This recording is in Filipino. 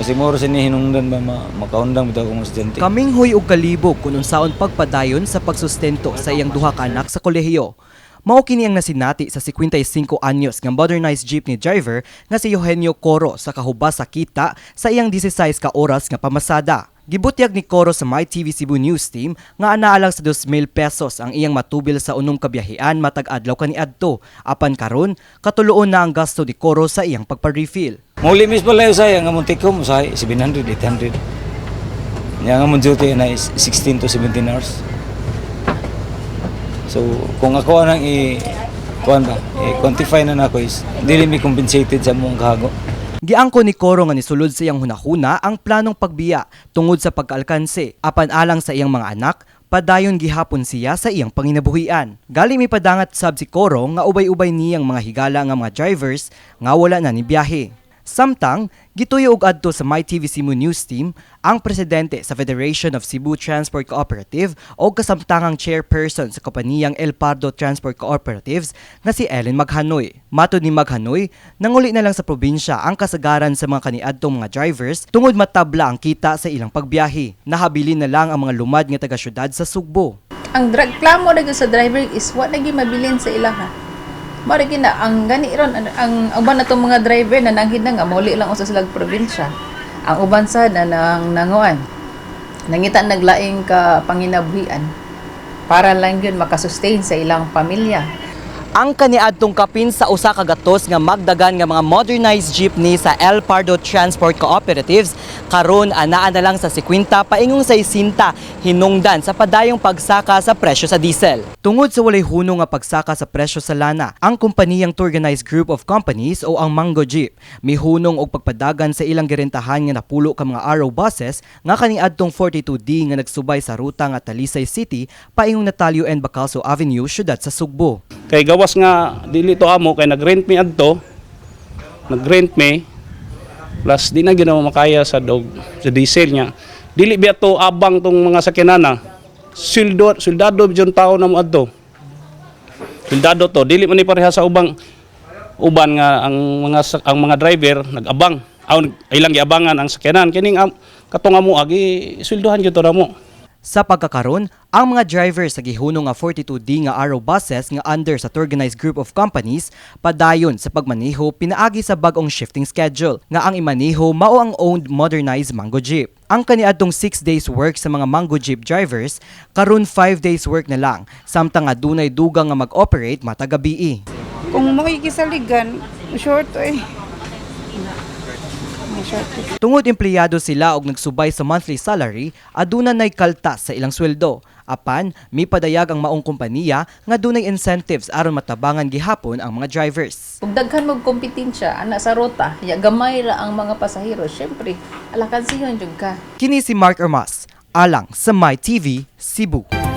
Kasi moro sa hinungdan ba makaundang bitaw kong estudyante. Kaming huy og kalibog kung unsaon pagpadayon sa pagsustento sa iyang duha ka anak sa kolehiyo. Mao kini ang nasinati sa 55 anyos nga modernized jeepney driver nga si Eugenio Coro sa kahubas sa kita sa iyang 16 ka oras nga pamasada. Gibutyag ni Coro sa MyTV Cebu News Team nga anaalang sa 2,000 pesos ang iyang matubil sa unong kabiyahean matag adlaw kaniadto. Apan karon katuloon na ang gasto ni Coro sa iyang pagpa-refill. Mauli mis pala usay ang among take home usay 700 800. Yang among duty na is 16 to 17 hours. So kung ako nang quantify na nako is dili mi compensated sa among kahago. Giangko ni Coro nga nisulod sa iyang hunahuna ang planong pagbiya tungod sa pagkaalkanse apan alang sa iyang mga anak, padayon gihapon siya sa iyang panginabuhian. Gali mi padangat sab si Coro nga ubay-ubay niyang mga higala nga mga drivers nga wala na ni biyahe. Samtang gituyo og adto sa MyTV Cebu News Team ang presidente sa Federation of Cebu Transport Cooperative o kasamtangang chairperson sa kompaniyang El Pardo Transport Cooperatives nga si Ellen Maghanoy. Matod ni Maghanoy, nanguli na lang sa probinsya ang kasagaran sa mga kaniadtong mga drivers tungod matabla ang kita sa ilang pagbiyahe. Nahabili na lang ang mga lumad nga taga-syudad sa Sugbo. Ang reklamo na sa driver is what naging mabilin sa ilaha. Marigi na ang gani ron ang uban natong mga driver na nanghid na nga mauli lang usa sila probinsya. Ang uban sad na nanguan. Nangita naglaing ka panginabuhian para lang yun makasustain sa ilang pamilya. Ang kaniadtong kapin sa usa ka gatos nga magdagan nga mga modernized jeepney sa El Pardo Transport Cooperatives karon anaa na lang sa 50 paingong sa 60 hinungdan sa padayong pagsaka sa presyo sa diesel. Tungod sa walay hunong nga pagsaka sa presyo sa lana, ang kumpaniyang Turganized Group of Companies o ang Mango Jeep mihunong og pagpadagan sa ilang girentahan nga napulo ka mga araw buses nga kaniadtong 42D nga nagsubay sa ruta nga Talisay City paingong Natalio and Bacalso Avenue, syudad sa Sugbo. Kay gawas nga dili to amo kay nagrent mi adto. Nagrent mi plus di na ginawa makaya sa diesel niya. Dili biya to abang tong mga sakinana. Soldado byon tao na mo adto. Soldado to dili man ni pareha sa uban nga ang mga driver nagabang. Ilang giabangan ang sakyanan kining katong amo agi sweldohan gyud to namo. Sa pagkakaron, ang mga drivers sa gihunong nga 42D nga araw buses nga under sa Turganized Group of Companies padayon sa pagmaneho pinaagi sa bag-ong shifting schedule nga ang imaneho mao ang owned modernized Mango Jeep. Ang kaniadtong 6 days work sa mga Mango Jeep drivers karon 5 days work na lang samtang adunay dugang nga mag-operate matag gabi. Kung makikisaligan, short Tungod empleyado sila og nagsubay sa monthly salary, aduna nay kaltas sa ilang sweldo. Apan, may padayag ang maong kompanya nga dunay incentives aron matabangan gihapon ang mga drivers. Kung daghan mo kompetensya ana sa ruta, ya gamay ra ang mga pasahero, syempre alakan sihon jud ka. Kini si Mark Ermas, alang sa MyTV Cebu.